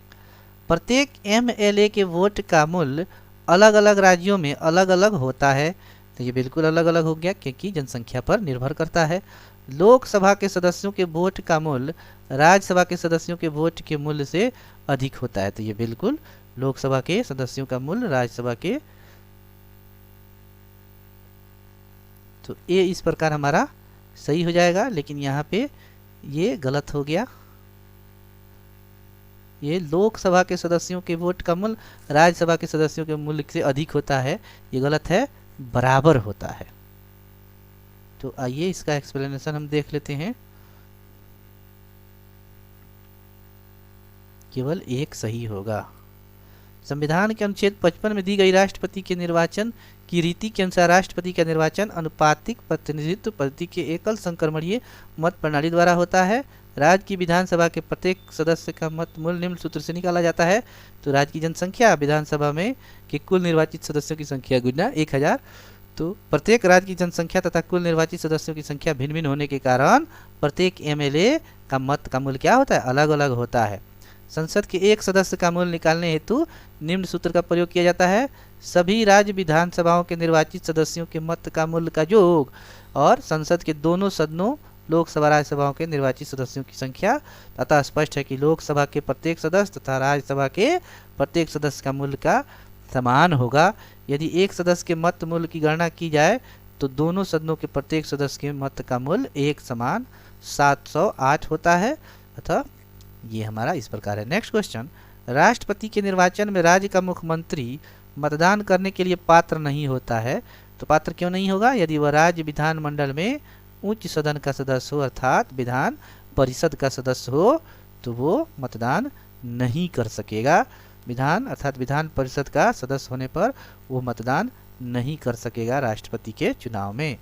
प्रत्येक एमएलए के वोट का मूल्य अलग अलग राज्यों में अलग अलग होता है। तो ये बिल्कुल अलग अलग हो गया क्योंकि जनसंख्या पर निर्भर करता है। लोकसभा के सदस्यों के वोट का मूल्य राज्यसभा के सदस्यों के वोट के मूल्य से अधिक होता है। तो ये बिल्कुल लोकसभा के सदस्यों का मूल्य राज्यसभा के, तो ये इस प्रकार हमारा सही हो जाएगा। लेकिन यहाँ पे ये गलत हो गया। ये लोकसभा के सदस्यों के वोट का मूल्य राज्यसभा के सदस्यों के मूल्य से अधिक होता है, ये गलत है, बराबर होता है। तो आइए इसका एक्सप्लेनेशन हम देख लेते हैं। केवल एक सही होगा। संविधान के अनुच्छेद 55 में दी गई राष्ट्रपति के निर्वाचन की रीति के अनुसार राष्ट्रपति का निर्वाचन अनुपातिक प्रतिनिधित्व पद्धति के एकल संक्रमणीय मत प्रणाली द्वारा होता है। राज्य की विधानसभा के प्रत्येक सदस्य का मत मूल्य निम्न सूत्र से निकाला जाता है। तो राज्य की जनसंख्या विधानसभा में के कुल निर्वाचित सदस्यों की संख्या गुना 1000। तो प्रत्येक राज्य की जनसंख्या तथा कुल निर्वाचित सदस्यों की संख्या भिन्न भिन्न होने के कारण प्रत्येक एमएलए का मत का मूल्य क्या होता है? अलग अलग होता है। संसद के एक सदस्य का मूल्य निकालने हेतु निम्न सूत्र का प्रयोग किया जाता है। सभी राज्य विधानसभाओं के निर्वाचित सदस्यों के मत का मूल्य का योग और संसद के दोनों सदनों लोकसभा राज्यसभाओं के निर्वाचित सदस्यों की संख्या। अतः स्पष्ट है कि लोकसभा के प्रत्येक सदस्य तथा राज्यसभा के प्रत्येक सदस्य का मूल्य का समान होगा। यदि एक सदस्य के मत मूल्य की गणना की जाए तो दोनों सदनों के प्रत्येक सदस्य के मत का मूल्य एक समान 708 होता है। अतः ये हमारा इस प्रकार है। नेक्स्ट क्वेश्चन, राष्ट्रपति के निर्वाचन में राज्य का मुख्यमंत्री मतदान करने के लिए पात्र नहीं होता है। तो पात्र क्यों नहीं होगा? यदि वह राज्य विधानमंडल में उच्च सदन का सदस्य हो अर्थात विधान परिषद का सदस्य हो तो वो मतदान नहीं कर सकेगा। विधान अर्थात विधान परिषद का सदस्य होने पर वो मतदान नहीं कर सकेगा राष्ट्रपति के चुनाव में।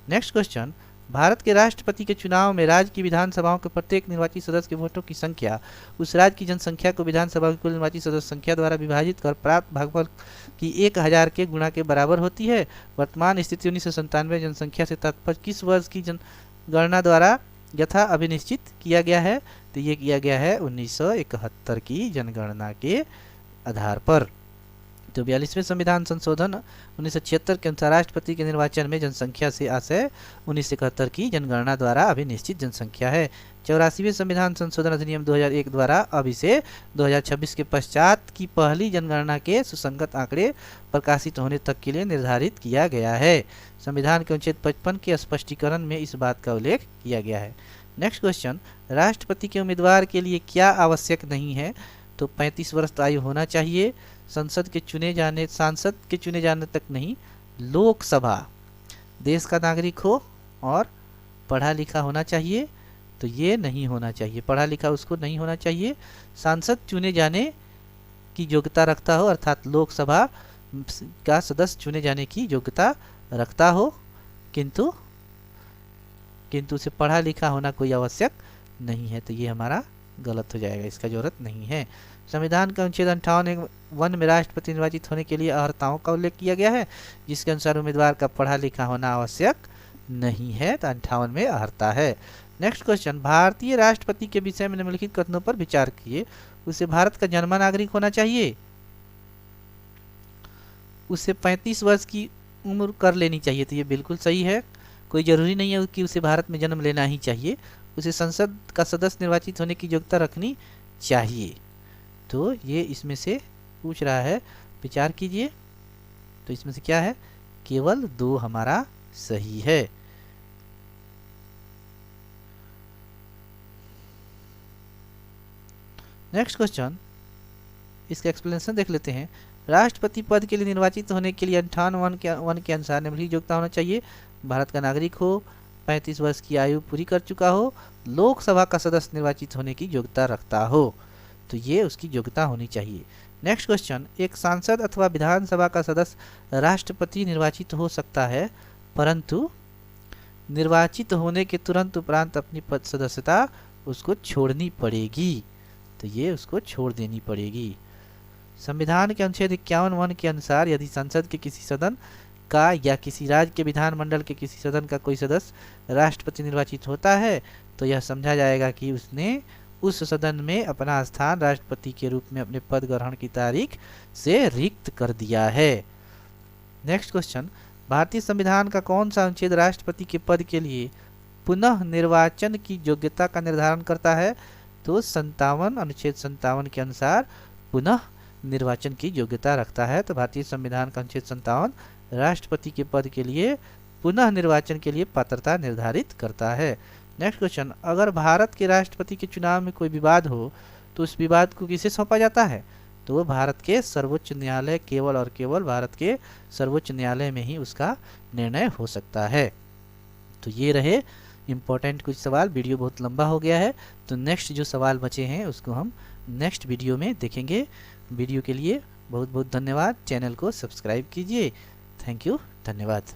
नेक्स्ट क्वेश्चन, भारत के राष्ट्रपति के चुनाव में राज्य की विधानसभाओं के प्रत्येक निर्वाचित सदस्य के वोटों की संख्या उस राज्य की जनसंख्या को विधानसभा की कुल निर्वाचित सदस्य संख्या द्वारा विभाजित कर प्राप्त भागफल की 1000 के गुणा के बराबर होती है। वर्तमान स्थिति 1997 जनसंख्या से तात्पर्य किस वर्ष की जनगणना द्वारा यथा अभिनिश्चित किया गया है? तो ये किया गया है 1971 की जनगणना के आधार पर। तो 42वें संविधान संशोधन 1976 के अनुसार राष्ट्रपति के निर्वाचन में जनसंख्या से आशय 1971 की जनगणना द्वारा अभिनिश्चित जनसंख्या है। 84वें संविधान संशोधन अधिनियम 2001 द्वारा अब इसे 2026 के पश्चात की पहली जनगणना के सुसंगत आंकड़े प्रकाशित होने तक के लिए निर्धारित किया गया है। संविधान के अनुच्छेद 55 के स्पष्टीकरण में इस बात का उल्लेख किया गया है। नेक्स्ट क्वेश्चन, राष्ट्रपति के उम्मीदवार के लिए क्या आवश्यक नहीं है? तो 35 वर्ष आयु होना चाहिए, सांसद के चुने जाने तक नहीं, लोकसभा देश का नागरिक हो और पढ़ा लिखा होना चाहिए। तो ये नहीं होना चाहिए, पढ़ा लिखा उसको नहीं होना चाहिए। सांसद चुने जाने की योग्यता रखता हो अर्थात लोकसभा का सदस्य चुने जाने की योग्यता रखता हो, किंतु उसे पढ़ा लिखा होना कोई आवश्यक नहीं है। तो ये हमारा गलत हो जाएगा, इसका जरूरत नहीं है। संविधान का अनुच्छेद 58 में राष्ट्रपति निर्वाचित होने के लिए अर्हताओं का उल्लेख किया गया है, जिसके अनुसार उम्मीदवार का पढ़ा लिखा होना आवश्यक नहीं है। तो 58 में अर्हता है। नेक्स्ट क्वेश्चन, भारतीय राष्ट्रपति के विषय में निम्नलिखित कथनों पर विचार किए। उसे भारत का जन्मा नागरिक होना चाहिए, उसे 35 वर्ष की उम्र कर लेनी चाहिए। तो ये बिल्कुल सही है, कोई जरूरी नहीं है कि उसे भारत में जन्म लेना ही चाहिए। उसे संसद का सदस्य निर्वाचित होने की योग्यता रखनी चाहिए। तो ये इसमें से पूछ रहा है, विचार कीजिए। तो इसमें से क्या है? केवल 2 हमारा सही है। नेक्स्ट क्वेश्चन, इसका एक्सप्लेनेशन देख लेते हैं। राष्ट्रपति पद के लिए निर्वाचित होने के लिए 58 के अनुसार निम्नलिखित योग्यता होना चाहिए। भारत का नागरिक हो, 35 वर्ष की आयु पूरी कर चुका हो, लोकसभा का सदस्य निर्वाचित होने की योग्यता रखता हो। तो ये उसकी योग्यता होनी चाहिए। नेक्स्ट क्वेश्चन, एक सांसद अथवा विधानसभा का सदस्य राष्ट्रपति निर्वाचित हो सकता है, परंतु निर्वाचित होने के तुरंत उपरांत अपनी पद सदस्यता उसको छोड़नी पड़ेगी। तो ये उसको छोड़ देनी पड़ेगी। संविधान के अनुच्छेद 51(1) के अनुसार यदि संसद के किसी सदन का या किसी राज्य के विधानमंडल के किसी सदन का कोई सदस्य राष्ट्रपति निर्वाचित होता है, तो यह समझा जाएगा कि उसने उस सदन में अपना स्थान राष्ट्रपति के रूप में अपने पद ग्रहण की तारीख से रिक्त कर दिया है। नेक्स्ट क्वेश्चन, भारतीय संविधान का कौन सा अनुच्छेद राष्ट्रपति के पद के लिए पुनः निर्वाचन की योग्यता का निर्धारण करता है? तो 57, अनुच्छेद 57 के अनुसार पुनः निर्वाचन की योग्यता रखता है। तो भारतीय संविधान का अनुच्छेद 57 राष्ट्रपति के पद के लिए पुनः निर्वाचन के लिए पात्रता निर्धारित करता है। नेक्स्ट क्वेश्चन, अगर भारत के राष्ट्रपति के चुनाव में कोई विवाद हो तो उस विवाद को किसे सौंपा जाता है? तो वो भारत के सर्वोच्च न्यायालय, केवल और केवल भारत के सर्वोच्च न्यायालय में ही उसका निर्णय हो सकता है। तो ये रहे इम्पोर्टेंट कुछ सवाल। वीडियो बहुत लंबा हो गया है, तो नेक्स्ट जो सवाल बचे हैं उसको हम नेक्स्ट वीडियो में देखेंगे। वीडियो के लिए बहुत बहुत धन्यवाद। चैनल को सब्सक्राइब कीजिए। थैंक यू, धन्यवाद।